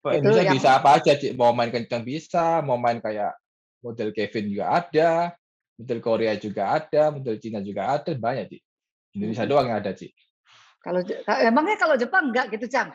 Itu Indonesia yang bisa apa aja, Cik. Mau main kencang bisa, mau main kayak model Kevin juga ada, model Korea juga ada, model Cina juga ada, banyak, Cik. Indonesia mhm. doang yang ada, Cik. Emangnya kalau Jepang enggak gitu, Cang?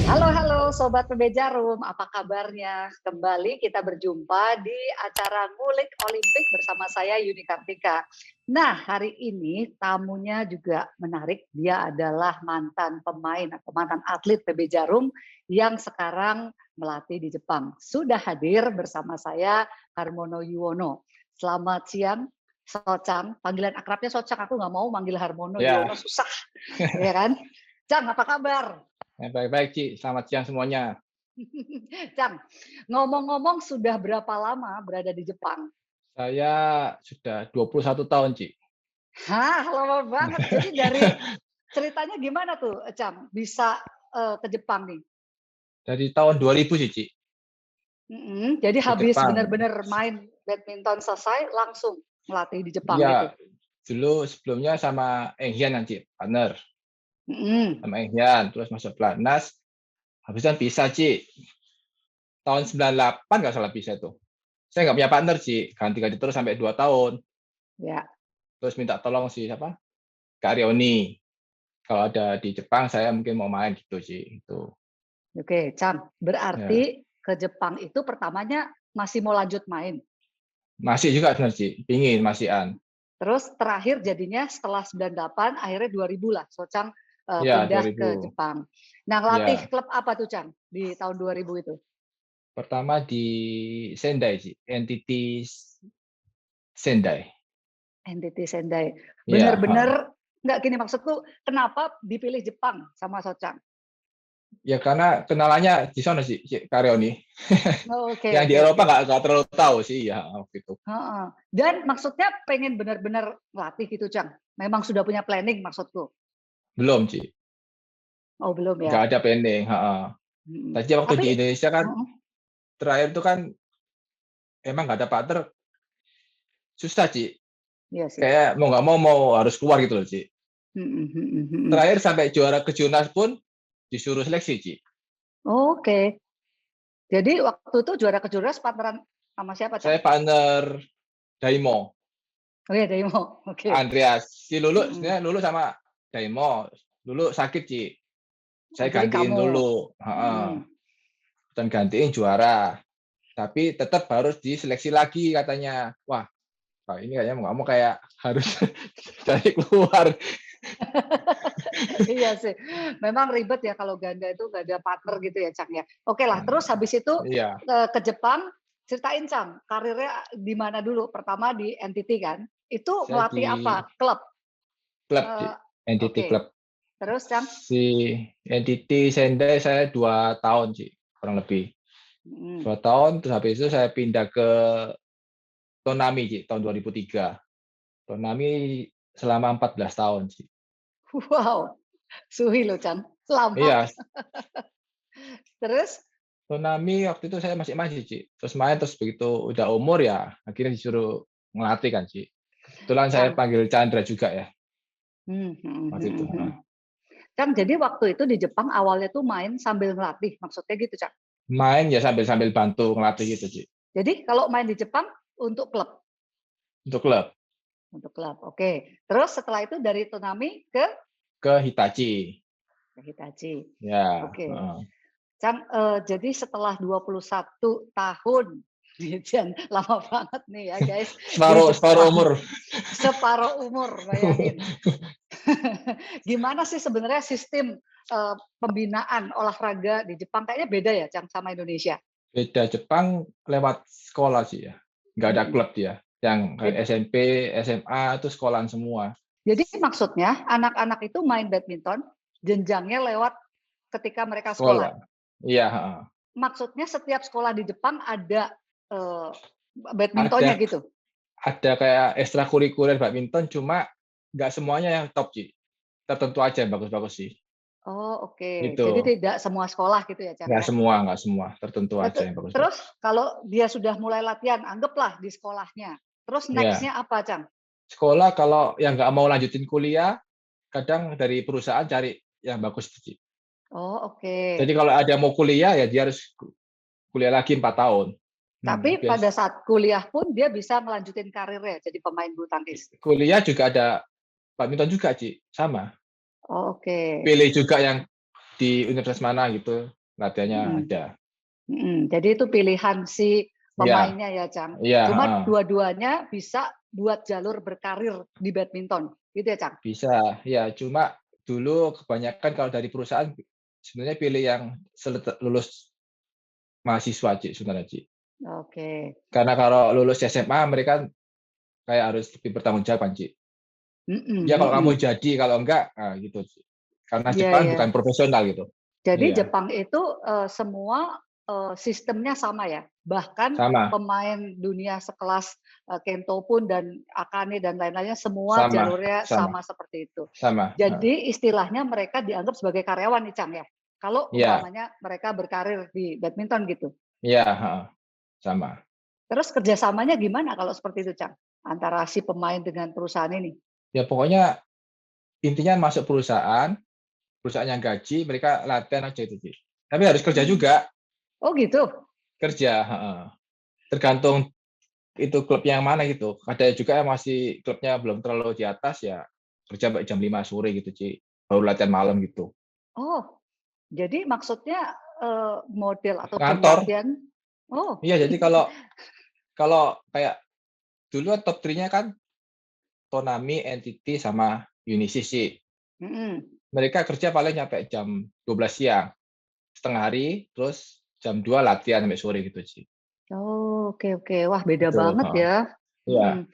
Halo, halo Sobat PB Jarum, apa kabarnya? Kembali kita berjumpa di acara Ngulik Olimpik bersama saya Yuni Kartika. Nah, hari ini tamunya juga menarik. Dia adalah mantan pemain atau mantan atlet PB Jarum yang sekarang melatih di Jepang. Sudah hadir bersama saya Harmono Yuwono. Selamat siang, Socang. Panggilan akrabnya Socang, aku nggak mau manggil Harmono Ya, Yuwono, susah. Ya kan? Cang, apa kabar? baik-baik, Cik. Selamat siang semuanya. Cang, ngomong-ngomong sudah berapa lama berada di Jepang? Saya sudah 21 tahun, Cik. Hah, lama banget. Jadi dari ceritanya gimana tuh, Cang, bisa ke Jepang nih? Dari tahun 2000 sih, Cik, Jadi ke habis Jepang. benar-benar main badminton selesai, langsung melatih di Jepang gitu? Iya, dulu sebelumnya sama Eng Hian, Cik, partner. Mhm. Sama Eng Hian, terus masuk pelatnas. Habisan bisa, Cik. Tahun 98 nggak salah bisa tuh. Saya nggak punya partner, Cik. Ganti-ganti terus sampai 2 tahun. Ya, Terus minta tolong si siapa? Kak Rioni. Kalau ada di Jepang, saya mungkin mau main gitu, Cik. Itu. oke, Cang. Ya. Berarti ke Jepang itu pertamanya masih mau lanjut main. Masih juga benar, Cik. Pingin, masihan. Terus terakhir jadinya setelah 98, akhirnya 2000 lah, Socang Ya, pindah ke 2000. Jepang. Nah, ngelatih Ya. klub apa tuh, Cang, di tahun 2000 itu? Pertama di Sendai, Cik. NTT Sendai. NTT Sendai. Ya, Bener-bener nggak gini maksudku, kenapa dipilih Jepang sama Socang? ya karena kenalannya di sana sih, Cik Karyoni. Oh, oke, Yang di oke, Eropa oke. nggak terlalu tahu sih, ya waktu itu. Heeh. Dan maksudnya pengen benar-benar latih gitu, Cang? Memang sudah punya planning maksudku? Belum, Cik. Oh, belum Nggak ya? ada pending. Heeh. Mhm. Tadi waktu Tapi di Indonesia kan mhm, terakhir itu kan emang nggak ada partner, susah, Cik. iya sih. Kayak mau nggak mau harus keluar gitu loh, Cik. Mhm, mhm, mhm. Terakhir sampai juara kejurnas pun disuruh seleksi, Cik. Oke. Jadi waktu itu juara kejuaraan partneran sama siapa, Cang? Saya partner Daimo, Oh ya, Daimo. Oke. Andreas. Si Lulu, Mhm. sebenarnya Lulu sama Daimo. Lulu sakit, Cik. Oh, Saya jadi gantiin kamu. dulu. Heeh. Mhm. Dan gantiin juara. Tapi tetap harus diseleksi lagi katanya. Wah, ini kayaknya mau nggak mau kayak harus dari keluar. Iya sih. Memang ribet ya kalau ganda itu nggak ada partner gitu ya, Cang ya. Oke lah, terus habis itu Iya, ke Jepang, ceritain Cang, karirnya di mana dulu? Pertama di NTT kan? Itu saya melatih di apa? Klub? klub, Eh, NTT oke. Club. Terus Cang? Si NTT Sendai saya 2 tahun sih, kurang lebih. Mm. 2 tahun, terus habis itu saya pindah ke Tonami sih, tahun 2003. Tonami selama 14 tahun sih. Wow, suhi loh Cang. Lama. Iya, Terus? Tonami waktu itu saya masih sih. Terus main, terus begitu udah umur ya, akhirnya disuruh ngelatih kan sih. Kebetulan saya Cang. panggil Chandra juga ya, waktu itu. Hmm. Cang, jadi waktu itu di Jepang awalnya tuh main sambil ngelatih, maksudnya gitu, Cang? Main ya sambil bantu ngelatih gitu, Ci. Jadi kalau main di Jepang untuk klub? Untuk klub, Untuk klub, oke. Terus setelah itu dari Tonami ke ke Hitachi. Hitachi. Ya, Oke. heeh. Cang, jadi setelah 21 tahun, dan lama banget nih ya guys, di Separuh separuh Jepang. umur. Separuh umur, bayangin. Gimana sih sebenarnya sistem pembinaan olahraga di Jepang? Kayaknya beda ya, Cang, sama Indonesia. Beda, Jepang lewat sekolah sih ya, nggak ada Mm-mm. klub dia. Yang kayak Jadi, SMP, SMA itu sekolahan semua. jadi maksudnya anak-anak itu main badminton, jenjangnya lewat ketika mereka sekolah. Sekolah. Iya, heeh. Maksudnya setiap sekolah di Jepang ada Ada badmintonnya gitu? ada kayak ekstrakurikuler badminton, cuma nggak semuanya yang top, Ci. Tertentu aja yang bagus-bagus sih. Oh, oke. Jadi Gitu. tidak semua sekolah gitu ya, Cang ya? Nggak semua, tertentu aja yang bagus-bagus. Terus kalau dia sudah mulai latihan, anggaplah di sekolahnya. Terus Ya. next-nya apa, Cang? Sekolah kalau yang nggak mau lanjutin kuliah, kadang dari perusahaan cari yang bagus, Ci. Oh, oke. Jadi kalau ada yang mau kuliah, ya dia harus kuliah lagi 4 tahun. Tapi pada Bias saat kuliah pun dia bisa melanjutin karirnya jadi pemain bulu tangkis? kuliah juga ada badminton juga, Ci, sama. Oh, oke. Pilih juga yang di universitas mana gitu, latihannya Mhm. ada. Jadi itu pilihan si Iya, pemainnya ya, Cang. iya, Cuma heeh, dua-duanya bisa buat jalur berkarir di badminton, gitu ya, Cang? bisa. Ya, cuma dulu kebanyakan kalau dari perusahaan sebenarnya pilih yang lulus mahasiswa, Ci, sebenarnya, Ci. Oke. Karena kalau lulus SMA mereka kayak harus lebih bertanggung jawab kan, Ci. Mhm Ya kalau kamu mhm. jadi, kalau enggak, gitu, Ci. Karena Iya Jepang iya. bukan profesional gitu. Jadi Iya, Jepang itu, semua, sistemnya sama ya? Bahkan sama, pemain dunia sekelas, Kento pun dan Akane dan lain-lainnya semua sama, jalurnya sama, sama seperti itu. sama, heeh. Jadi istilahnya mereka dianggap sebagai karyawan nih, Cang, ya? Kalau Iya, umpamanya mereka berkarir di badminton gitu. iya, heeh, sama. Terus kerjasamanya gimana kalau seperti itu, Cang? Antara si pemain dengan perusahaan ini? Ya pokoknya intinya masuk perusahaan yang gaji, mereka latihan aja itu, Ci. Tapi harus kerja Mmm. juga, Oh gitu? kerja, heeh. Tergantung itu klubnya yang mana gitu. Ada juga yang masih klubnya belum terlalu di atas, ya kerja sampai jam 5 sore gitu, Ci. Baru latihan malam gitu. Oh, jadi maksudnya, model atau jam Kantor. latihan oh. Iya, jadi kalau kalau kayak dulu kan top 3-nya kan Tonami, NTT, sama Unisys, Ci. Mhm. Mereka kerja paling nyampe jam 12 siang, setengah hari, terus jam 2 latihan sampai sore gitu, Ci. Oh, oke oke. Wah, beda Gitu, banget heeh. ya. Iya, Mhm.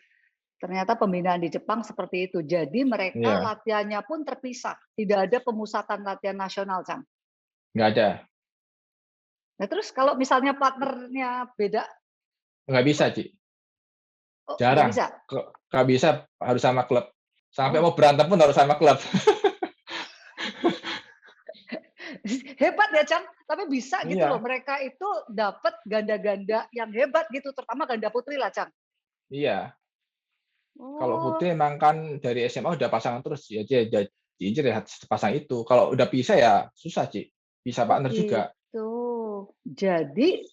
Ternyata pembinaan di Jepang seperti itu. Jadi mereka iya, latihannya pun terpisah, tidak ada pemusatan latihan nasional, Cang. nggak ada. Nah, terus kalau misalnya partnernya beda, Nggak bisa, Ci. oh nggak Jarang. bisa? Nggak bisa, harus sama klub. Sampai mau Oh, berantem pun harus sama klub. hebat ya, Cang. Tapi bisa gitu loh, Iya, mereka itu dapat ganda-ganda yang hebat gitu, terutama ganda putri lah, Cang. iya. Kalau Oh, putri emang kan dari SMA udah pasangan terus, ya dia diincer ya sepasang itu. Kalau udah pisah ya susah, Ci. Bisa oh partner juga. gitu. Jadi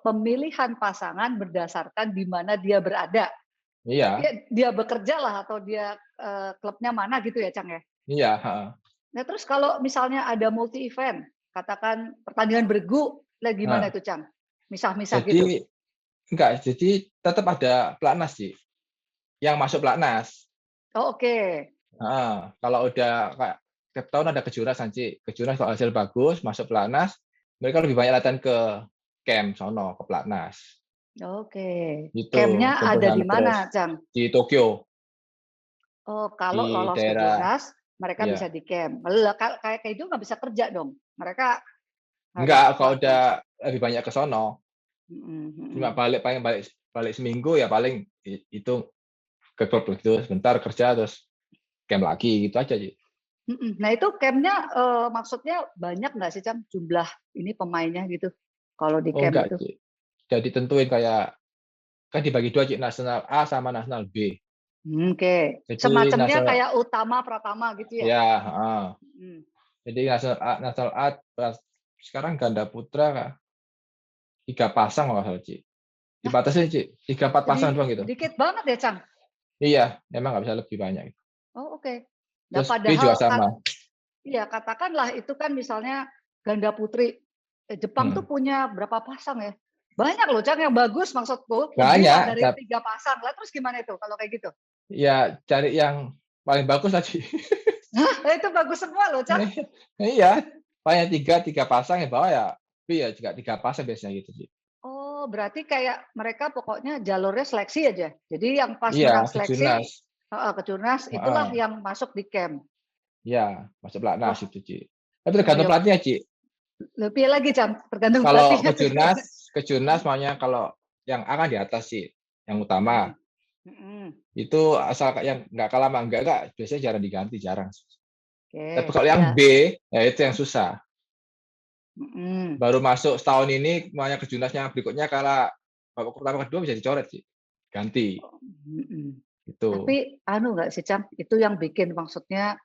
pemilihan pasangan berdasarkan di mana dia berada. Iya, Dia bekerja lah atau dia, klubnya mana gitu ya, Cang, ya? iya, heeh. Nah, terus kalau misalnya ada multi event, katakan pertandingan bergu, lah gimana Nah, itu, Cang? Misah-misah gitu? jadi enggak, jadi tetap ada pelatnas, Ci, yang masuk pelatnas. Oh, oke. Heeh, kalau udah kayak tiap tahun ada kejuaraan, Ci. Kejuaraan kalau hasil bagus, masuk pelatnas, mereka lebih banyak latihan ke camp sono, ke pelatnas. Oke. Gitu, Campnya kumpul ada di sana terus. mana, Cang? Di Tokyo, Oh, kalau di lolos ke daerah Jurnas, mereka bisa ya. di camp. Lah, kayak itu nggak bisa kerja dong? Mereka harus Enggak, kalau udah pelatnas? lebih banyak ke sono, Mhm cuma mhm. paling balik balik seminggu ya paling itu ke klub gitu, sebentar kerja terus camp lagi, gitu aja, Ci. Mhm. Nah, itu campnya, maksudnya banyak nggak sih, Cang, jumlah ini pemainnya gitu, kalau di Oh camp enggak, itu? Ci. Udah ditentuin kayak kan dibagi 2, Ci, nasional A sama nasional B. Oke. Jadi Semacamnya nasional kayak utama, pratama gitu ya? ya, heeh. Mhm. Jadi nasional A sekarang ganda putra 3 pasang kalau nggak salah, Ci. Nah, Dibatasin, Ci, 3, 4 pasang doang gitu. sedikit banget ya, Cang? Iya, memang nggak bisa lebih banyak. Oh, oke. Nah, Terus B juga padahal sama. iya, katakanlah itu kan misalnya ganda putri, Jepang tuh Mhm. punya berapa pasang ya? Banyak loh, Cang, yang bagus maksudku, lebih lah Banyak, dari 3 pasang. Lah terus gimana itu kalau kayak gitu? ya cari yang paling bagus tadi. Hah, itu bagus semua loh, Cang. Iya, paling 3 pasang yang bawah ya B ya juga 3 pasang biasanya gitu sih. Oh, berarti kayak mereka pokoknya jalurnya seleksi aja. Jadi yang pas Iya, menang ke seleksi Jurnas. heeh, ke Jurnas, itulah Heeh. yang masuk di camp. Iya, masuk pelatnas Wah, itu, Ci. Tapi oh tergantung ya, pelatihnya, Ci. lebih lagi, Cang, tergantung Kalau pelatihnya. ke Jurnas maunya kalau yang A kan di atas sih, yang utama. Mhm, mhm. Itu asal yang nggak kalah sama enggak, biasanya jarang diganti, jarang. Tapi Oke, kalau yang ya, B, ya itu yang susah. mhm. Baru masuk setahun ini, maunya ke Jurnasnya berikutnya kalah babak pertama kedua bisa dicoret sih. ganti Mhm. gitu. Tapi anu nggak sih, Cang, itu yang bikin maksudnya,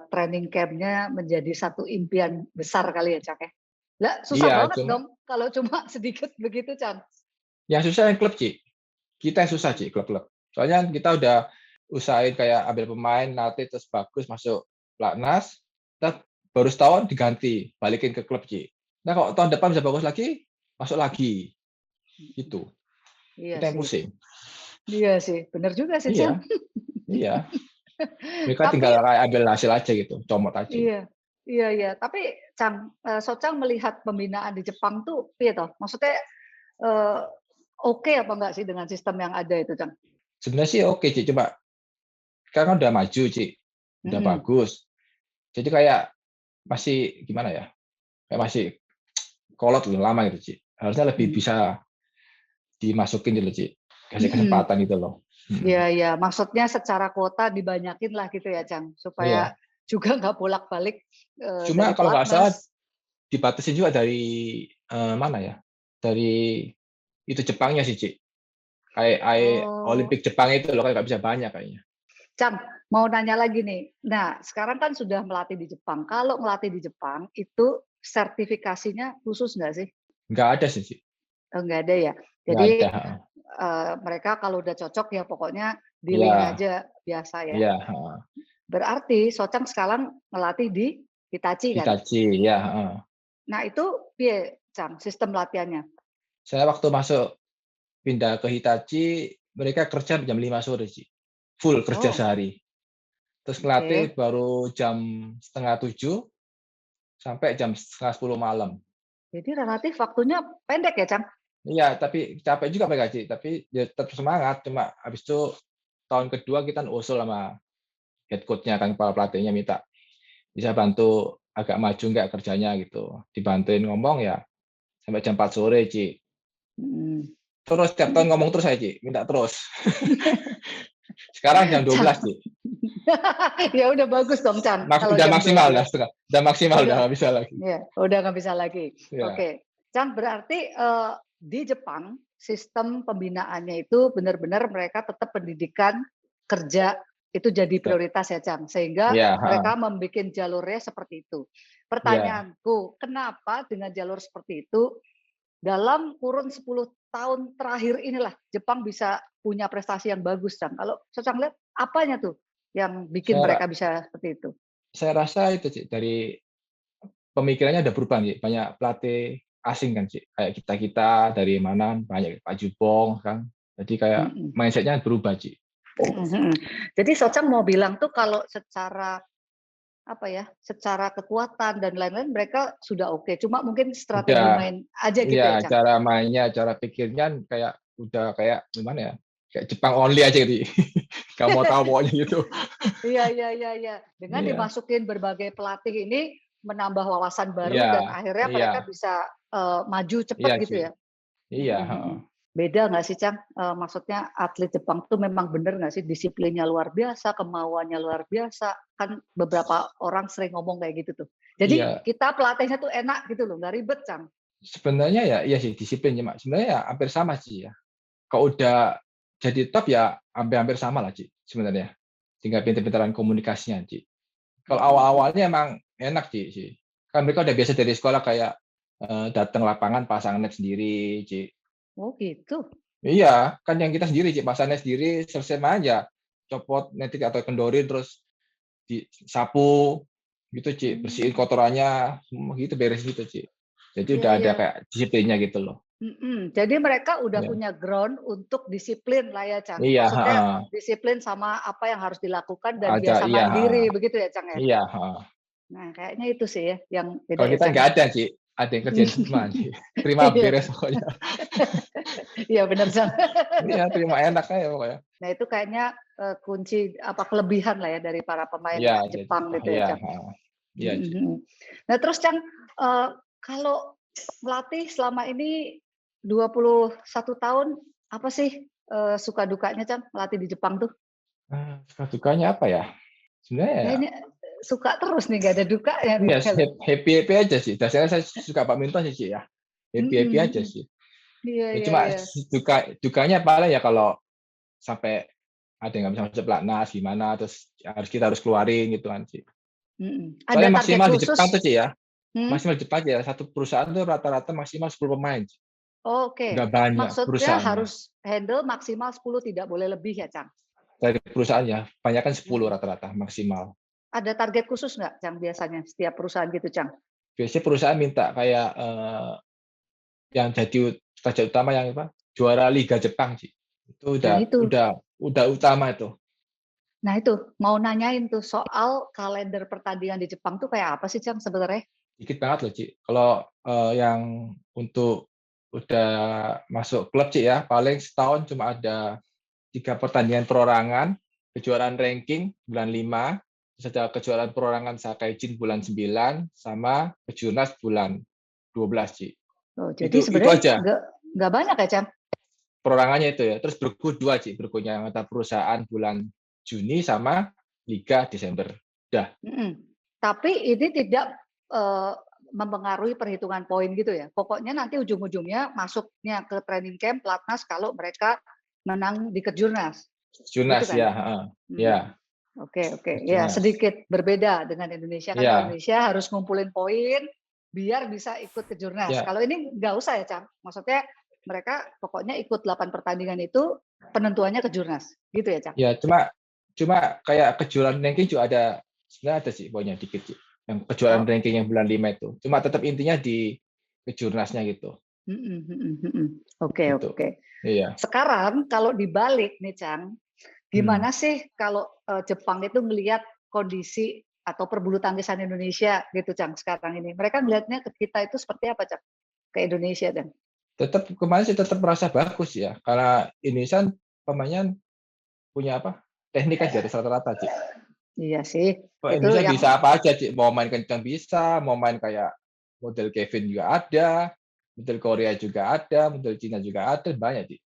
training camp-nya menjadi satu impian besar kali ya, Cang, ya? Lah, susah Iya, banget dong kalau cuma sedikit begitu, Cang? yang susah yang klub, Ci. Kita yang susah, Ci, klub-klub. Soalnya kita udah usahain kayak ambil pemain, latih terus bagus masuk pelatnas, kita baru setahun diganti, balikin ke klub, Ci. Nah, kalau tahun depan bisa bagus lagi, masuk lagi, Mhm. gitu. Iya Kita yang sih. pusing. Iya sih, bener juga sih, Iya, Cang. iya. Mereka tinggal Tapi kayak ambil hasil aja gitu, comot aja. iya, iya iya. Tapi Cang, Socang melihat pembinaan di Jepang tuh piye toh? Maksudnya, eee, oke apa enggak sih dengan sistem yang ada itu, Cang? Sebenarnya sih oke, Ci, coba sekarang udah maju, Ci, udah Mhm, bagus. Jadi kayak masih gimana ya, kayak masih kolot loh, lama gitu, Ci. Harusnya lebih mhm, bisa dimasukin gitu, Ci. Kasih mhm. kesempatan gitu loh. Iya Mhm. iya, maksudnya secara kuota dibanyakin lah gitu ya, Cang, supaya Iya. juga nggak bolak-balik, dari Cuma kalau nggak pelatnas. salah dibatasin juga dari, mana ya, dari itu Jepangnya sih, Ci. Kayak Oh. Olimpik Jepang itu loh, kayak nggak bisa banyak kayaknya. Cang, mau nanya lagi nih. Nah, sekarang kan sudah melatih di Jepang. Kalau melatih di Jepang, itu sertifikasinya khusus nggak sih? Nggak ada sih, Ci. Oh, nggak ada ya? Nggak Jadi, ada, heeh. mereka kalau udah cocok ya pokoknya dealing Iya, aja biasa ya? iya, heeh. Berarti Socang sekarang ngelatih di Hitachi kan? Hitachi, iya, heeh. Nah itu piye, Cang, sistem latihannya? Saya waktu masuk pindah ke Hitachi, mereka kerja jam 5 sore, Ci. Full kerja Oh, sehari. Terus ngelatih oke. baru jam setengah 7 sampai jam setengah 10 malam. Jadi relatif waktunya pendek ya, Cang? Iya, tapi capek juga mereka, Ci. Tapi ya tetap semangat. Cuma habis itu tahun kedua kita usul sama head coach-nya kan, kepala pelatihnya minta bisa bantu agak maju nggak kerjanya gitu. Dibantuin ngomong ya sampai jam 4 sore, Ci. Mhm. Terus tiap tahun ngomong terus saya, Ci, minta terus. Sekarang jam 12, Cang, Ci. ya udah bagus dong, Chan, kalau Udah jam maksimal, 12. udah maksimal, udah Udah nggak bisa lagi. ya, udah nggak bisa lagi. Ya, Oke. Chan, berarti, di Jepang sistem pembinaannya itu benar-benar mereka tetap pendidikan kerja itu jadi tetap. prioritas ya, Chan, sehingga Iya, mereka heeh. membuat jalurnya seperti itu. Iya. Pertanyaanku, kenapa dengan jalur seperti itu dalam kurun 10 tahun terakhir inilah Jepang bisa punya prestasi yang bagus, Chan? Kalau Chan lihat apanya tuh yang bikin Saya ra mereka bisa seperti itu? saya rasa itu, Ci, dari pemikirannya udah berubah nih, banyak pelatih asing kan, Ci. Kayak kita-kita dari mana, banyak Pak Jubong kan. Jadi kayak Mhm. mindset-nya berubah, Ci. Mhm mhm. Jadi Socang mau bilang tuh kalau secara, apa ya, secara kekuatan dan lain-lain mereka sudah oke, cuma mungkin strategi Udah, main aja gitu ya, iya, Cang? cara mainnya, cara pikirnya kayak udah kayak gimana ya, kayak Jepang only aja gitu. Nggak mau tahu pokoknya gitu. Iya iya iya iya. Dengan Iya, dimasukin berbagai pelatih ini menambah wawasan baru iya, dan akhirnya iya, mereka bisa, maju cepet iya, gitu Ci. ya? Iya, Mhm mhm. heeh. Beda nggak sih, Cang, maksudnya atlet Jepang tuh memang bener nggak sih disiplinnya luar biasa, kemauannya luar biasa, kan beberapa orang sering ngomong kayak gitu tuh. Jadi Iya, kita pelatihnya tuh enak gitu loh, nggak ribet, Cang. sebenarnya ya iya sih disiplin ya, Mak. Sebenarnya ya hampir sama sih ya. Kalau udah jadi top ya hampir-hampir sama lah, Ci, sebenarnya. Tinggal pintar-pintaran komunikasinya, Ci. Kalau Mhm mhm. awal-awalnya emang enak, Ci, sih. Kan mereka udah biasa dari sekolah kayak, datang lapangan pasang net sendiri, Ci. Oh gitu? Iya, kan yang kita sendiri, Ci, pasang net sendiri, selesai main ya copot netik atau kendorin terus disapu gitu, Ci, bersihin Mmm, kotorannya, semua gitu, beres gitu, Ci. Jadi iya udah ada iya. kayak disiplinnya gitu loh. Jadi mereka udah Iya. punya ground untuk disiplin lah ya, Cang? Iya, Maksudnya heeh. disiplin sama apa yang harus dilakukan dan Ada, biasa iya, heeh. mandiri begitu ya, Cang, ya? Iya, heeh. Nah kayaknya itu sih ya yang beda Kalau ya, kita Cang, nggak ya? ada, Ci, ada yang kerjain semua, Ci. Terima Iya. beres pokoknya. Iya bener, Cang. Iya, terima enak aja pokoknya. Nah itu kayaknya, kunci apa, kelebihan lah ya dari para pemain Iya, jadi Jepang gitu ya, iya, Cang? heeh. Iya, Mhm Ci. mhm. Nah terus Cang, kalau melatih selama ini 21 tahun, apa sih, suka dukanya Cang, melatih di Jepang tuh? Suka dukanya apa ya? Sebenarnya ya, Kayaknya suka terus nih, nggak ada dukanya nih iya kalau happy-happy aja sih. Dasarnya saya suka badminton sih, Ci, ya. mhm Happy-happy aja mhm. sih. Iya Ya iya cuma iya. dukanya paling ya kalau sampai ada yang nggak bisa masuk pelatnas gimana, terus kita harus keluarin gitu kan Ci. Ada Soalnya target maksimal di khusus? Jepang tuh Ci ya, Hmm? maksimal di Jepang ya satu perusahaan tuh rata-rata maksimal 10 pemain. Ci. Udah Oke, banyak maksudnya perusahaannya. harus handle maksimal 10, tidak boleh lebih ya, Cang? Dari perusahaannya, banyak kan 10 Hmm. rata-rata maksimal. Ada target khusus nggak, Cang, biasanya setiap perusahaan gitu, Cang? Biasanya perusahaan minta kayak yang jadi target utama yang apa? Juara Liga Jepang sih. Itu Nah itu, udah utama itu. nah itu mau nanyain tuh soal kalender pertandingan di Jepang tuh kayak apa sih, Cang, sebenarnya? Dikit banget loh, Ci. Kalau yang untuk udah masuk klub Ci ya, paling setahun cuma ada 3 pertandingan perorangan, kejuaraan ranking bulan 5, terus ada kejuaraan perorangan Sakaijin bulan 9, sama kejurnas bulan 12 Ci. Oh, jadi Itu sebenarnya aja. nggak banyak ya, Cang? Perorangannya itu ya. Terus bergu 2 Ci, bergunya anggota perusahaan bulan Juni sama Liga Desember. Udah. Tapi ini tidak mempengaruhi perhitungan poin gitu ya. Pokoknya nanti ujung-ujungnya masuknya ke training camp pelatnas kalau mereka menang di Kejurnas. Gitu Jurnas kan? ya, ya. Oke. Ya, Jurnas. sedikit berbeda dengan Indonesia. Kan kalau Ya, Indonesia harus ngumpulin poin biar bisa ikut Kejurnas. ya, Kalau ini nggak usah ya, Cang. Maksudnya mereka pokoknya ikut 8 pertandingan itu penentuannya Kejurnas. Gitu ya, Cang? ya. Cuma kayak kejuaraan ranking juga ada, sebenarnya ada sih poinnya dikit sih. Yang kejuaraan Oh. ranking yang bulan 5 itu. Cuma tetap intinya di kejurnasnya gitu. Oke. Gitu. Iya. Sekarang kalau dibalik nih, Cang, Hmm. gimana sih kalau Jepang itu melihat kondisi atau perbulu tangkisan Indonesia gitu, Cang, sekarang ini? Mereka melihatnya ke kita itu seperti apa, Cang? Ke Indonesia, Cang? Tetap kemarin sih tetap merasa bagus ya. Karena Indonesia pemainnya punya apa? Teknik aja di atas rata-rata, Cik. Iya sih, itu Indonesia yang bisa apa aja, Cik. Mau main kencang bisa, mau main kayak model Kevin juga ada, model Korea juga ada, model Cina juga ada, banyak, Cik.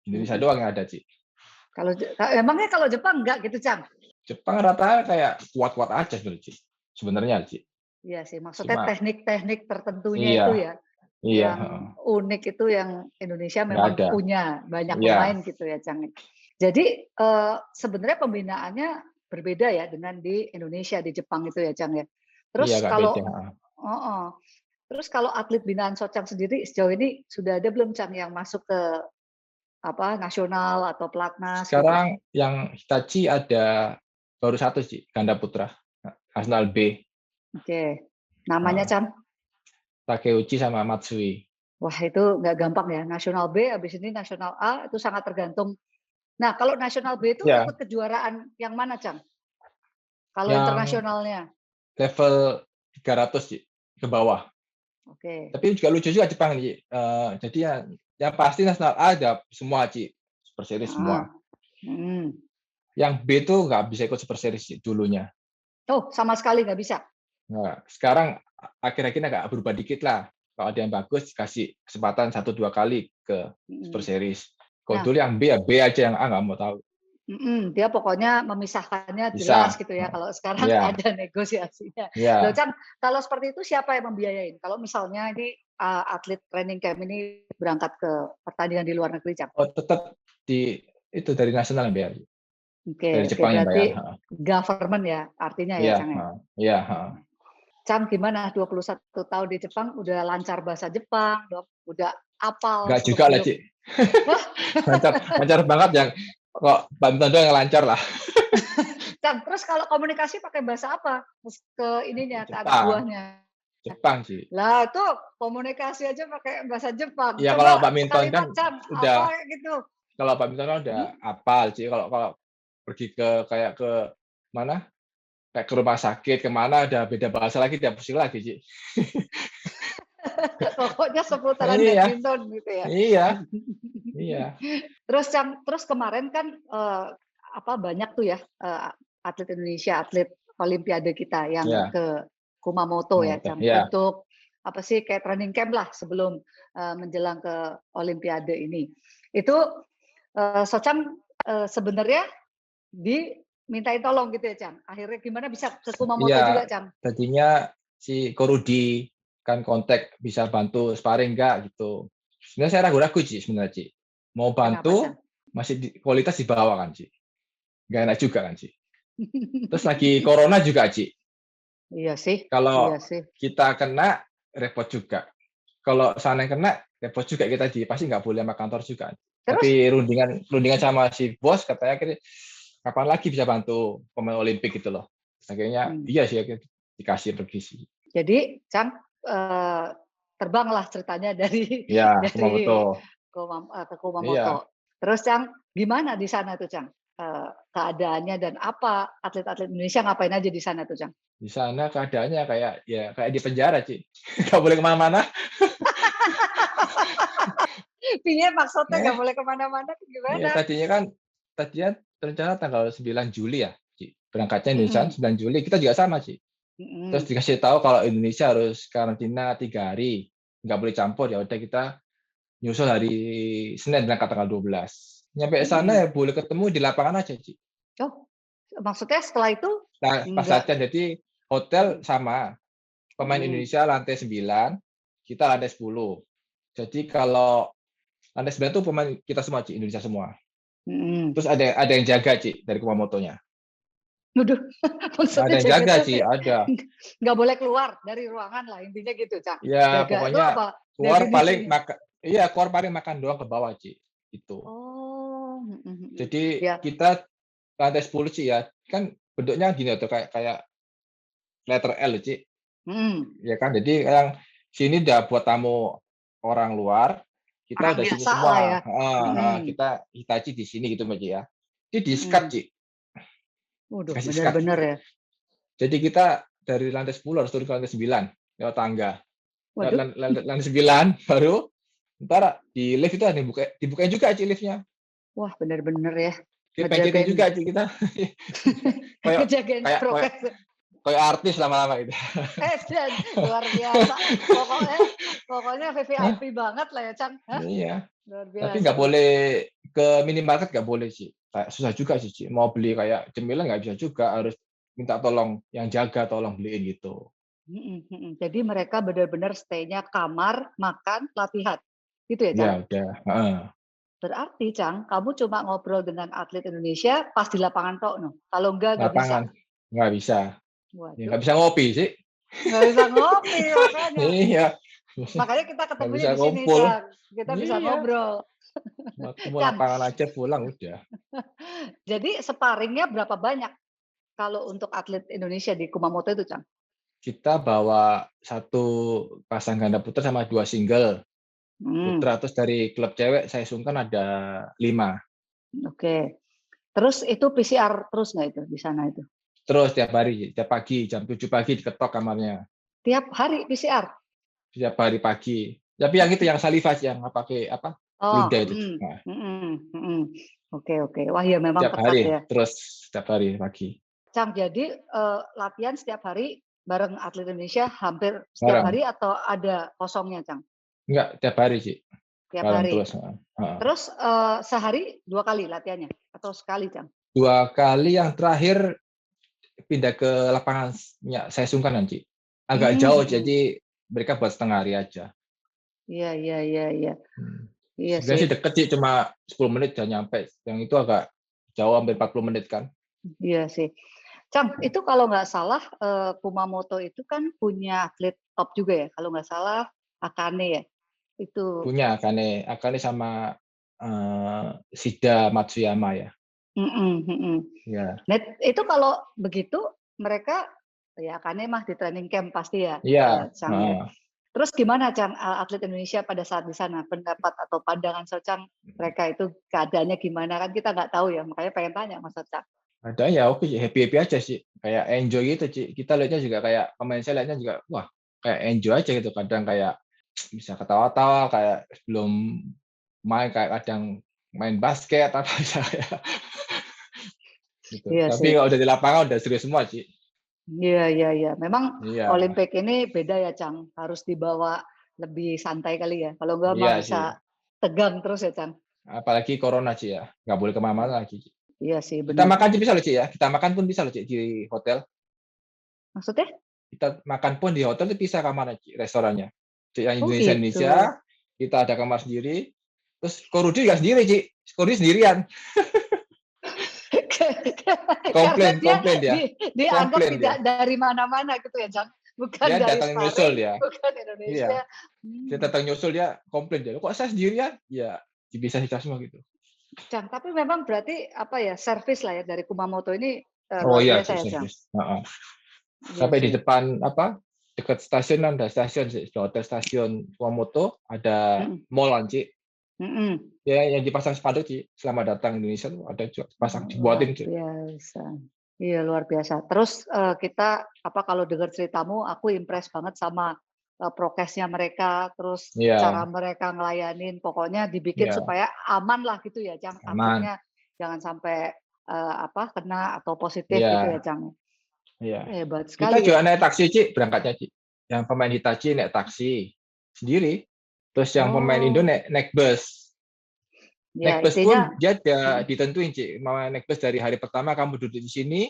Indonesia doang yang ada, Cik. kalau emangnya kalau Jepang enggak gitu, Cang? Jepang rata kayak kuat-kuat aja sebenarnya, Cik. Sebenarnya, Cik. Iya sih, maksudnya Cuma teknik-teknik tertentunya iya, itu ya, iya, yang unik itu yang Indonesia nggak memang ada. punya banyak Iya, pemain gitu ya, Cang. Jadi sebenarnya pembinaannya berbeda ya dengan di Indonesia, di Jepang itu ya, Cang ya. iya Terus nggak kalau beda. terus kalau atlet binaan Socang sendiri sejauh ini sudah ada belum, Cang, yang masuk ke apa nasional atau pelatnas gitu? Sekarang yang Hitachi ada baru satu, Cik, ganda putra. Nasional B. Oke, namanya, Heeh. Cang? Takeuchi sama Matsui. Wah, itu nggak gampang ya. Nasional B, habis ini nasional A, itu sangat tergantung. Nah, kalau nasional B itu Ya, ikut kejuaraan yang mana, Cang? Kalau yang internasionalnya? level 300 Cik, ke bawah. Oke. Tapi juga lucu juga Jepang nih. Jadi yang pasti nasional A ada semua Cik, Super Series Ah. semua. Yang B itu nggak bisa ikut Super Series Cik, dulunya. Oh, sama sekali nggak bisa? Nah, sekarang akhir-akhir ini agak berubah dikit lah. Kalau ada yang bagus, kasih kesempatan 1-2 kali ke Super Series. Kalau Nah, dulu yang B ya B aja, yang A nggak mau tahu. dia pokoknya memisahkannya jelas Bisa. gitu ya. Kalau sekarang Ya, ada negosiasinya. Loh, ya. Cang, kalau seperti itu siapa yang membiayain? Kalau misalnya ini atlet training camp ini berangkat ke pertandingan di luar negeri, Cang? Oh, tetap di itu dari nasional yang bayar. Dari Oke, Jepang yang berarti bayar. government ya artinya ya, Iya, Cang ya. iya. Cang, gimana 21 tahun di Jepang udah lancar bahasa Jepang, dong? Udah apal Enggak juga lah, seluk-beluk. Cik. Lancar, lancar banget yang kok badminton doang yang lancar lah. Cang, terus kalau komunikasi pakai bahasa apa? Ke ininya, ke anak Jepang, buahnya. Jepang sih. Lah, tuh komunikasi aja pakai bahasa Jepang. Ya kalau Coba badminton kan sekalimat, Cang, udah, apa gitu. kalau badminton kan udah apal sih. Kalau kalau pergi ke kayak ke mana? Kayak ke rumah sakit kemana ada beda bahasa lagi, dia pusing lagi, Cik. Pokoknya seputaran Iya, badminton gitu ya. iya, iya. Terus Cang, terus kemarin kan apa banyak tuh ya atlet Indonesia, atlet Olimpiade kita yang Ya, ke Kumamoto ya, Cang, ya. untuk apa sih kayak training camp lah sebelum menjelang ke Olimpiade ini. Itu Socam sebenarnya dimintain tolong gitu ya, Cang. Akhirnya gimana bisa ke Kumamoto juga, Iya, Cang? tadinya si Korudi kan kontak bisa bantu sparring enggak gitu. Sebenarnya saya ragu-ragu sih sebenarnya, Ci. Mau Kenapa, bantu Cang? masih kualitas di bawah kan, Ci. Nggak enak juga kan, Ci. Terus lagi corona juga, Ci. Iya sih, Kalau iya sih. kita kena, repot juga. Kalau sana yang kena, repot juga kita pasti nggak boleh sama kantor juga. Terus, Tapi rundingan sama si bos katanya kapan lagi bisa bantu pemain Olimpik gitu loh. Akhirnya hmm, iya sih dikasih pergi sih. jadi Cang terbanglah ceritanya dari Iya, dari Kumamoto. Ke Iya, Kumamoto. Terus Cang, gimana di sana tuh Cang? Keadaannya dan apa atlet-atlet Indonesia ngapain aja di sana tuh Cang? di sana keadaannya kayak di penjara, Ci. Nggak boleh kemana-mana. Piye maksudnya nggak Eh, boleh kemana-mana iya, gimana? tadinya rencana tanggal 9 Juli ya, Ci. Berangkatnya Indonesia Mm-mm. 9 Juli, kita juga sama, Ci. Terus Mm-mm. dikasih tahu kalau Indonesia harus karantina 3 hari, nggak boleh campur. Ya udah kita nyusul hari Senin berangkat tanggal 12. Nyampe sana Mm-mm. ya boleh ketemu di lapangan aja, Ci. Oh, maksudnya setelah itu Nah, pas nggak. latihan jadi hotel sama. Pemain Mm-mm. Indonesia lantai 9, kita lantai 10. Jadi kalau lantai 9 itu pemain kita semua, Ci, Indonesia semua. Mm-mm. Terus ada yang jaga, Ci, dari Kumamotonya. Waduh, maksudnya Ada yang jaga jaga, tuh Ci, ada. nggak boleh keluar dari ruangan lah intinya gitu, Cang. Ya, Jaga itu pokoknya apa keluar paling definisinya? makan. Iya, keluar paling makan doang ke bawah, Ci. Itu. Oh, Jadi ya, kita lantai 10 Ci ya. Kan bentuknya gini tuh kayak kayak letter L, Ci. mm. Ya kan? Jadi yang sini udah buat tamu orang luar, kita Orang udah sini biasa lah ya. semua. Mm, Kita Hitachi di sini gitu, Ci ya. Ini di-skat, mm. Ci. Waduh, Kasih skat. benar-benar ya. Jadi kita dari lantai 10 harus turun ke lantai 9 lewat tangga. Lewat Waduh, lantai 9 baru ntar di lift itu ada dibukain juga, Ci, liftnya. wah benar-benar ya. Dia pencetin Ngejagain, juga, Ci, kita. kayak ngejagain kayak kayak prokes. kayak artis lama-lama gitu. Dan luar biasa. Pokoknya Hah? VVIP banget lah ya, Cang. Hah? Iya. Luar Tapi biasa nggak tuh. boleh ke minimarket, nggak boleh sih. Kayak susah juga sih, Ci. Mau beli kayak cemilan nggak bisa juga, harus minta tolong yang jaga tolong beliin gitu. Jadi mereka benar-benar stay-nya kamar, makan, latihan. Gitu ya, Ya Cang? udah, heeh. Berarti, Cang, kamu cuma ngobrol dengan atlet Indonesia pas di lapangan tok, no? Kalau enggak, nggak bisa. Lapangan nggak bisa. Ya Waduh, nggak bisa ngopi sih. nggak bisa ngopi, makanya. Iya. Makanya kita Nggak ketemunya bisa di sini, kumpul. Cang. Kita bisa Iya. ngobrol. Ketemu Cang, lapangan aja pulang udah. jadi sparringnya berapa banyak kalau untuk atlet Indonesia di Kumamoto itu, Cang? Kita bawa satu pasang ganda putra sama 2 single Hmm, putra. Terus dari klub cewek saya sungkan ada 5. oke. Terus itu PCR terus nggak itu di sana itu? Terus tiap hari, tiap pagi jam 7 pagi diketok kamarnya. Tiap hari PCR? Tiap hari pagi. Tapi yang itu yang salivas yang pakai apa? Oh, Luda itu. Nah, Oke, oke. Wah ya memang tiap ketat hari, ya. terus tiap hari pagi. Cang, jadi latihan setiap hari bareng atlet Indonesia hampir setiap Bareng. hari atau ada kosongnya, Cang? Enggak, tiap hari sih. Tiap Bareng hari. terus. Heeh. Terus sehari 2 kali latihannya atau sekali, Cang? 2 kali, yang terakhir pindah ke lapangan saya sungkan nanti. Agak Hmm, jauh, hmm, hmm. jadi mereka buat setengah hari aja. Iya, iya, iya, iya. Hmm. Iya Sebenarnya sih. sih deket sih, cuma 10 menit udah nyampe. Yang itu agak jauh, hampir 40 menit kan. Iya sih. Cang, itu kalau nggak salah Kumamoto itu kan punya atlet top juga ya. Kalau nggak salah Akane ya. Itu. Punya Akane sama Shida Matsuyama ya. Ya. Nah, itu kalau begitu mereka ya Akane mah di training camp pasti ya, Iya, Cang ya. Terus gimana Cang atlet Indonesia pada saat di sana pendapat atau pandangan Cang mereka itu keadaannya gimana kan kita nggak tahu ya makanya pengen tanya Mas Cang. ada ya oke sih, happy-happy aja sih. Kayak enjoy gitu, Ci. Kita lihatnya juga kayak pemain saya lihatnya juga, wah, kayak enjoy aja gitu. Kadang kayak bisa ketawa-tawa kayak sebelum main, kayak kadang main basket apa bisa kayak gitu. Iya Tapi sih. kalau udah di lapangan udah serius semua, Ci. Iya, iya, iya. Memang Iya, Olimpik ini beda ya, Cang. Harus dibawa lebih santai kali ya. Kalau enggak mah iya bisa sih. tegang terus ya, Cang. Apalagi corona, Ci ya. Nggak boleh kemana-mana lagi, Ci. Iya sih, Kita benar. makan aja bisa loh, Ci ya. Kita makan pun bisa loh, Ci, di hotel. Maksudnya? Kita makan pun di hotel itu bisa kamarnya, Ci, restorannya. Ci, yang Oh Indonesia gitu. Indonesia, kita ada kamar sendiri. Terus Korudi nggak sendiri, Ci. skornya sendirian. Karena dia Komplain dia. dianggap Komplain tidak dia. dari mana-mana gitu ya, Jang. Bukan Dia dari datang nyusul sparring, ya. bukan Iya. Indonesia. Dia datang nyusul, dia komplain dia. Kok saya sendirian? Ya, bisa kita semua gitu. Jang, tapi memang berarti apa ya, servis lah ya dari Kumamoto ini Oh luar iya, biasa ya, Jang. Iya sampai di sih. depan dekat stasiun kan ada stasiun sih, di hotel stasiun Kumamoto ada Mm-mm. mall kan, Ci. Mm-mm. Ya yang dipasang spanduk, Ci. Selamat datang Indonesia tuh ada juga pasang Luar dibuatin, Ci. biasa. Iya, luar biasa. Terus kita kalau dengar ceritamu, aku impress banget sama prokesnya mereka, terus cara Iya, mereka ngelayanin, pokoknya dibikin iya, supaya aman lah gitu ya, Jang. aman. Takutnya jangan sampai kena atau positif gitu ya, Iya, Jang. iya. Hebat Kita sekali ya. juga naik taksi, Ci, berangkatnya, Ci. Yang pemain Hitachi naik taksi sendiri. Terus yang pemain Indo Oh, naik bus. ya Naik bus intinya. pun dia ada Mm. ditentuin, Ci. Mau naik bus dari hari pertama kamu duduk di sini,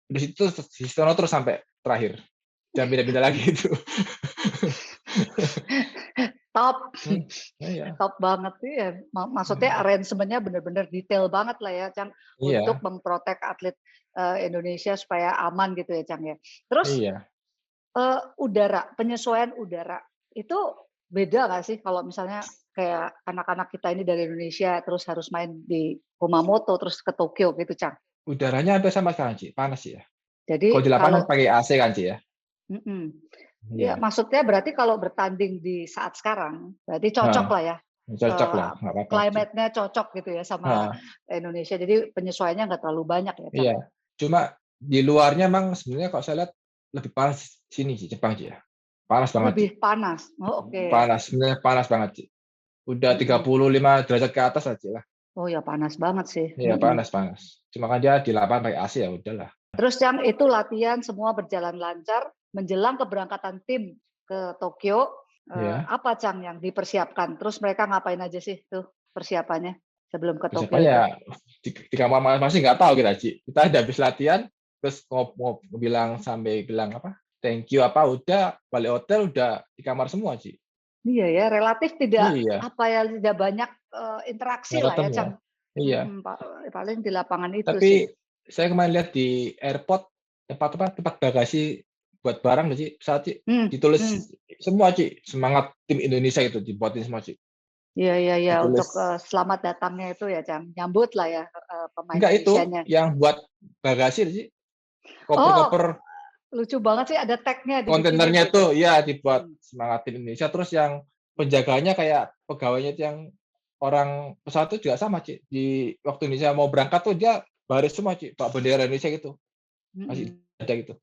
di situ di sono terus sampai terakhir. Jangan pindah-pindah lagi itu. Top, Iya, top banget sih ya. Maksudnya iya, arrangementnya benar-benar detail banget lah ya, Cang, untuk iya, memprotek atlet Indonesia supaya aman gitu ya, Cang ya. Terus iya. udara, penyesuaian udara itu beda nggak sih kalau misalnya kayak anak-anak kita ini dari Indonesia terus harus main di Kumamoto terus ke Tokyo gitu, Cang. Udaranya hampir sama sekarang, Ci. Panas sih ya. Kalau di Jadi lapangan kalau pakai AC kan, Ci ya. mm-mm. Ya Iya. maksudnya berarti kalau bertanding di saat sekarang berarti cocok Nah, lah ya. cocok lah, nggak apa-apa, Ci. Climate-nya cocok gitu ya sama Nah, Indonesia. Jadi penyesuaiannya nggak terlalu banyak ya, Cang. iya. Cuma di luarnya emang sebenarnya kalau saya lihat lebih panas sini, Ci, Jepang, Ci ya. Panas banget, Ci. Lebih panas. Oh, oke. Panas, sebenarnya panas banget, Ci. Udah Mm-mm. 35 derajat ke atas aja lah. Oh ya panas banget sih. Iya, Mm-mm. panas, panas. Cuma kan dia di lapangan pakai AC ya udahlah. Terus yang itu latihan semua berjalan lancar menjelang keberangkatan tim ke Tokyo. Iya. Apa, Cang, yang dipersiapkan? Terus mereka ngapain aja sih tuh persiapannya sebelum ke Bisa Tokyo itu? ya di kamar masing-masing nggak tahu kita, Ci. Kita ada habis latihan terus bilang sampai bilang apa? Thank you apa udah balik hotel udah di kamar semua, Ci. Iya ya, relatif tidak Iya, tidak banyak interaksi nggak lah ya, ketemu. Cang. Iya. Paling di lapangan itu sih. Tapi saya kemarin lihat di airport tempat bagasi buat barang Ci, pesawat, Ci, Hmm, ditulis hmm. semua, Ci, semangat tim Indonesia itu dibuatin semua, Ci. Iya, iya, iya. Untuk Ditulis. selamat datangnya itu ya, Cang. Nyambut lah ya pemain Enggak itu Indonesianya. yang buat bagasi, Ci. Oh, Koper-koper lucu banget sih ada tagnya di itunya kontainernya gitu. tuh ya dibuat Hmm. semangat tim Indonesia. Terus yang penjaganya kayak pegawainya itu yang orang pesawat itu juga sama, Ci. Di waktu Indonesia mau berangkat tuh dia baris semua, Ci, Pak bendera Indonesia gitu. Masih Mm-mm. ada gitu.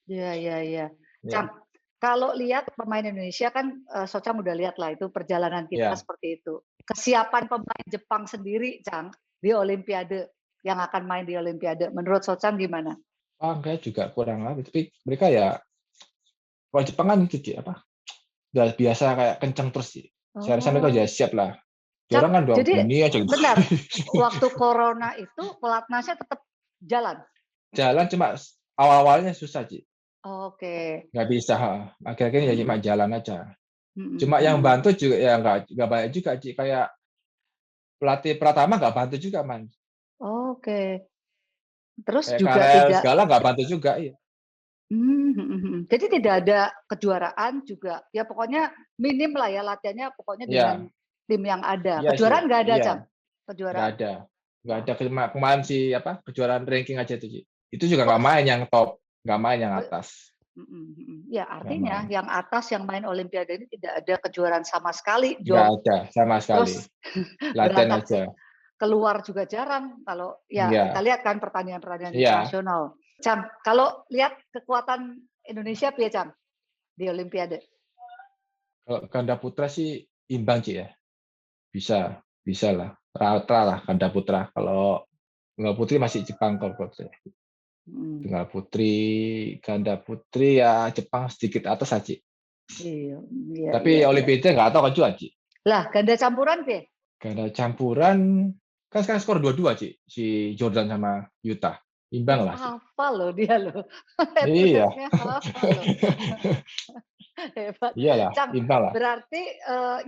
Iya, iya, iya. Ya. Cang, kalau lihat pemain Indonesia kan, Socang udah lihat lah itu perjalanan kita Ya. seperti itu. Kesiapan pemain Jepang sendiri, Cang, di Olimpiade yang akan main di Olimpiade. Menurut Socang gimana? Enggak juga kurang lah, tapi mereka ya kalau Jepang kan itu, Ci, apa? Udah biasa kayak kencang terus, Ci. Saya rasa mereka Oh, udah siap lah. Dia Cang, orang kan dua jadi dunia aja gitu. benar, waktu corona itu pelatnasnya tetap jalan? Jalan cuma awal-awalnya susah, Ci. Oke. Nggak bisa. Akhir-akhirnya ya cuma Mm-mm. jalan aja. Mm-mm. Cuma yang Mm-mm. bantu juga ya nggak banyak juga, Ci. Kayak pelatih Pratama nggak bantu juga, Man. Oke. Terus Kayak juga Karel tidak. segala nggak bantu juga. Iya. Jadi tidak ada kejuaraan juga. Ya pokoknya minim lah ya latihannya pokoknya dengan Iya, tim yang ada. iya sih. Kejuaraan nggak ada, Iya, Cang? nggak Kejuaraan. ada. Nggak ada. Oh, Kemarin sih apa kejuaraan ranking aja tuh, Ci. Itu juga oh, nggak main yang top, nggak main yang atas, ya nggak artinya main. yang atas yang main Olimpiade ini tidak ada kejuaraan sama sekali, Nggak Job. ada sama sekali. Terus Latihan berangkat aja. keluar juga jarang. Kalau ya kita Iya, lihat kan pertandingan-pertandingan iya. internasional. Cang, kalau lihat kekuatan Indonesia, Pia Cang, di Olimpiade. Kalau ganda putra sih imbang, Ci, ya. Bisa, bisa lah. Rata lah ganda putra. Kalau tunggal putri masih Jepang kalau menurut saya. Hmm. Tunggal putri, ganda putri ya Jepang sedikit atas aja. Iya, iya, Tapi iya, iya. Olimpiade nggak tahu kan juga, Ci. Lah, ganda campuran, Pia? Ganda campuran kan sekarang skor 2-2, Ci. Si Jordan sama Utah. Imbang lah, Ci. Hafal loh dia loh. Iya. Head-to-headnya hafal loh. Hebat. Iyalah, Cang, imbang lah. berarti,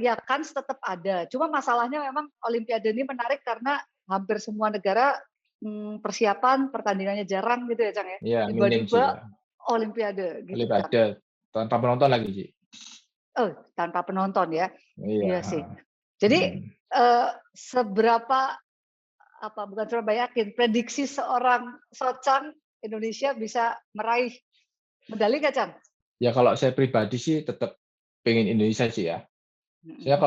ya kans tetap ada, cuma masalahnya memang olimpiade ini menarik karena hampir semua negara, persiapan pertandingannya jarang gitu ya, Cang, ya? Iya, minim sih Tiba-tiba ya. olimpiade gitu, Cang. Olimpiade tanpa penonton lagi, Ci. Oh, tanpa penonton ya? Iya, Iya sih. heeh. Jadi, Mhm. seberapa bukan seberapa yakin, prediksi seorang Sochang Indonesia bisa meraih medali nggak, Cang? Ya kalau saya pribadi sih tetap pengen Indonesia sih ya. Saya Mhm.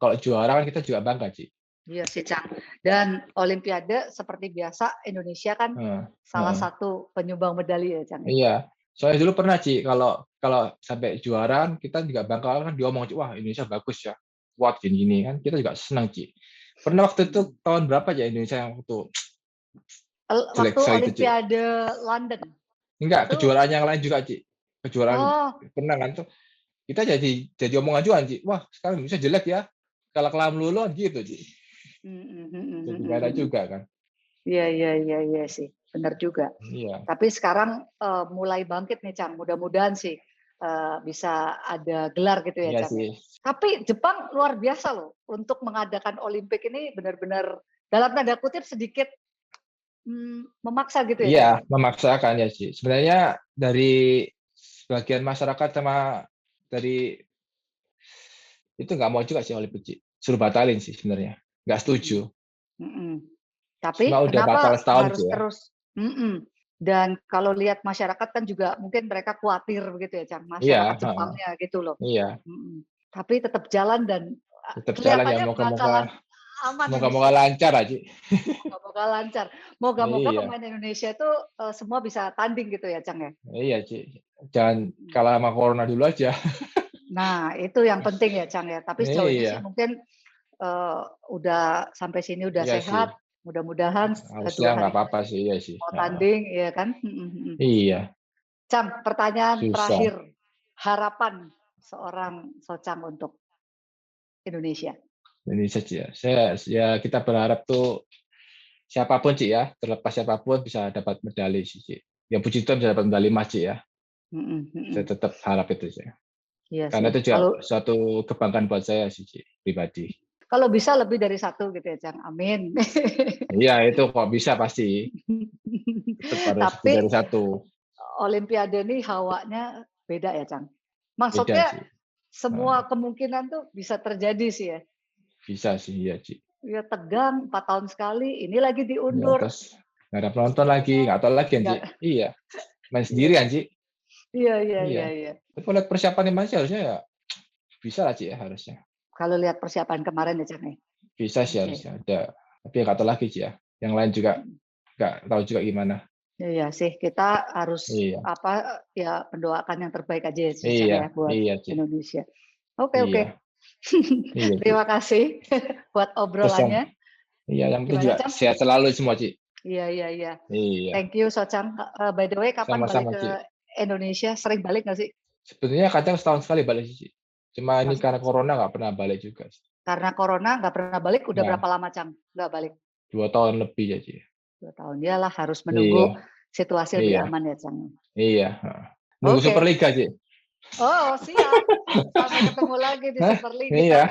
kalau juara kan kita juga bangga, Ci. Iya sih, Cang. Dan olimpiade seperti biasa Indonesia kan Heeh, salah heeh. satu penyumbang medali ya, Cang, ya? Iya. Soalnya dulu pernah, Ci, kalau kalau sampai juara kan kita juga bangga kan diomong, Ci, "Wah, Indonesia bagus ya, kuat gini-gini," kan kita juga senang, Ci. Pernah waktu itu Mhm. tahun berapa ya Indonesia yang waktu jelek Waktu sekali itu, Ci? olimpiade London, Enggak, itu kejuaraan yang lain juga, Ci. Kejuaraan oh, pernah kan tuh, kita jadi omongan juga, Ci, "Wah, sekarang Indonesia jelek ya, kalah-kalah melulu," kan gitu, Ci. mhm mhm Jadi mhm nggak ada mhm. juga kan. Iya iya iya iya sih, benar juga. Iya, Tapi sekarang, mulai bangkit nih, Cang, mudah-mudahan sih, bisa ada gelar gitu ya, iya Cang, ya. sih. Tapi Jepang luar biasa loh, untuk mengadakan olimpik ini benar-benar dalam tanda kutip sedikit, memaksa gitu ya, Cang, ya? Iya, memaksakan ya sih. Sebenarnya dari sebagian masyarakat sama dari itu nggak mau juga sih Olimpik, Ci. Suruh batalin sih sebenarnya, nggak Mhm setuju. mhm. Cuma Tapi udah batal kenapa setahun harus sih ya. terus dan kalau lihat masyarakat kan juga mungkin mereka khawatir begitu ya, Cang, Iya, masyarakat heeh, Jepangnya gitu loh. iya. Mhm. Tapi tetap jalan dan, Tetap jalan ya, kelihatannya moga-moga bakalan aman ini. moga-moga lancar aja. Moga-moga lancar. Moga-moga Iya, pemain Indonesia itu, semua bisa tanding gitu ya, Cang, ya? iya, Ci. Jangan Mhm. kalah sama corona dulu aja. Nah, itu yang penting ya, Cang, ya. Tapi sejauh ini sih Iya, mungkin, udah sampai sini udah iya sih. sehat, mudah-mudahan, Harusnya 2 nggak hari apa-apa lagi sih, iya sih. mau Heeh. tanding, iya kan? Mhm mhm. Iya, Cang, pertanyaan susah. terakhir, harapan seorang Socang untuk Indonesia? Indonesia sih ya. Kita berharap tuh siapapun Ci ya, terlepas siapapun bisa dapat medali sih, Ci. Ya puji Tuhan bisa dapat medali emas, Ci, ya. Mhm Saya mhm. tetap harap itu sih. Iya Karena sih. itu juga suatu kebanggaan buat saya sih, Ci, pribadi. Kalau bisa lebih dari satu gitu ya, Cang, amin. Iya, itu kok bisa pasti. Tetap harus lebih Tapi dari satu. olimpiade ini hawanya beda ya, Cang? Beda Maksudnya sih. Heeh. semua kemungkinan tuh bisa terjadi sih ya. Bisa sih, iya, Ci. Ya tegang 4 tahun sekali, ini lagi Ya, diundur. terus nggak ada penonton lagi, nggak tahu lagi, Ci. Enggak, Iya, main iya sendirian, sih. Ci. Iya iya Iya. iya iya. Tapi kalau lihat persiapan Indonesia harusnya ya bisa lah, Ci, ya, harusnya. Kalau lihat persiapan kemarin ya, Cang, ya? Bisa sih Oke. harusnya ada. Tapi ya nggak tahu lagi, Ci, ya. Yang lain juga Mhm. nggak tahu juga gimana. Iya sih, kita harus Iya. ya mendoakan yang terbaik aja ya sih, Cang, Iya, ya, buat iya, Ci. Indonesia. Oke oke. Iya, iya, Ci. Terima kasih buat Terus yang obrolannya. iya, yang penting Gimana, juga Cang? sehat selalu semua, Ci. Iya iya iya. Iya, Thank you, Sochang. By the way, kapan balik sama-sama, ke Ci. Indonesia? Sering balik nggak sih? Sebenarnya kadang setahun sekali balik sih, Ci. Cuma Oh, ini karena setahun corona sekali. nggak pernah balik juga sih. Karena corona nggak pernah balik, udah berapa Nah, lama, Cang, nggak balik? 2 tahun lebih ya, Ci. 2 tahun. Iyalah harus Iya, menunggu situasi lebih iya, aman ya, Cang. iya, heeh. Nunggu Oke. Superliga, Ci. Oh, siap. Sampai ketemu lagi di Hah? Superliga. Iya,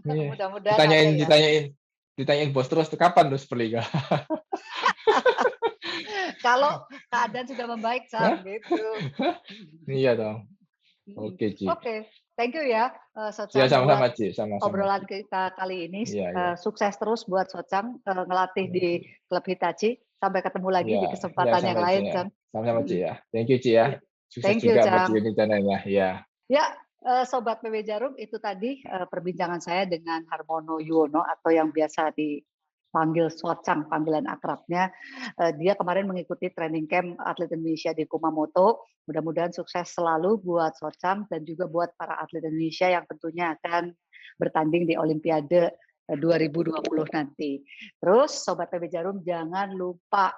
iya. Mudah-mudahan ada Ditanyain ya. ditanyain ditanyain bos terus tuh, "Kapan tuh Superliga?" Kalau keadaan sudah membaik, Hah? Cang, gitu. Iya dong. Mhm. Oke, Ci. Oke, thank you ya, Iya, Socang buat sama-sama, Ci, sama-sama, Ci. obrolan kita kali ini. Iya, iya. Sukses terus buat Socang, ngelatih Iya, di Ci. klub Hitachi. Sampai ketemu lagi Iya, di iya, kesempatan yang sama, Ci, lain, ya. Cang. Sama-sama, Ci, Mhm. ya. Thank you, Ci, ya. Iya. Sukses Thank you, juga buat Cang. unit channel-nya, iya. Ya, Sobat PB Jarum, itu tadi, perbincangan saya dengan Harmono Yuwono atau yang biasa dipanggil Socang, panggilan akrabnya. Dia kemarin mengikuti training camp atlet Indonesia di Kumamoto. Mudah-mudahan sukses selalu buat Socang dan juga buat para atlet Indonesia yang tentunya akan bertanding di Olimpiade 2020 nanti. Terus Sobat PB Jarum jangan lupa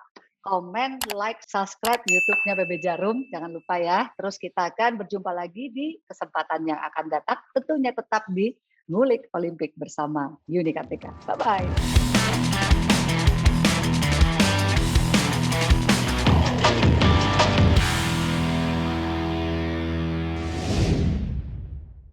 komen, like, subscribe YouTube-nya PB Jarum, jangan lupa ya. Terus kita akan berjumpa lagi di kesempatan yang akan datang, tentunya tetap di Ngulik Olimpik bersama Yuni Kartika. Bye-bye.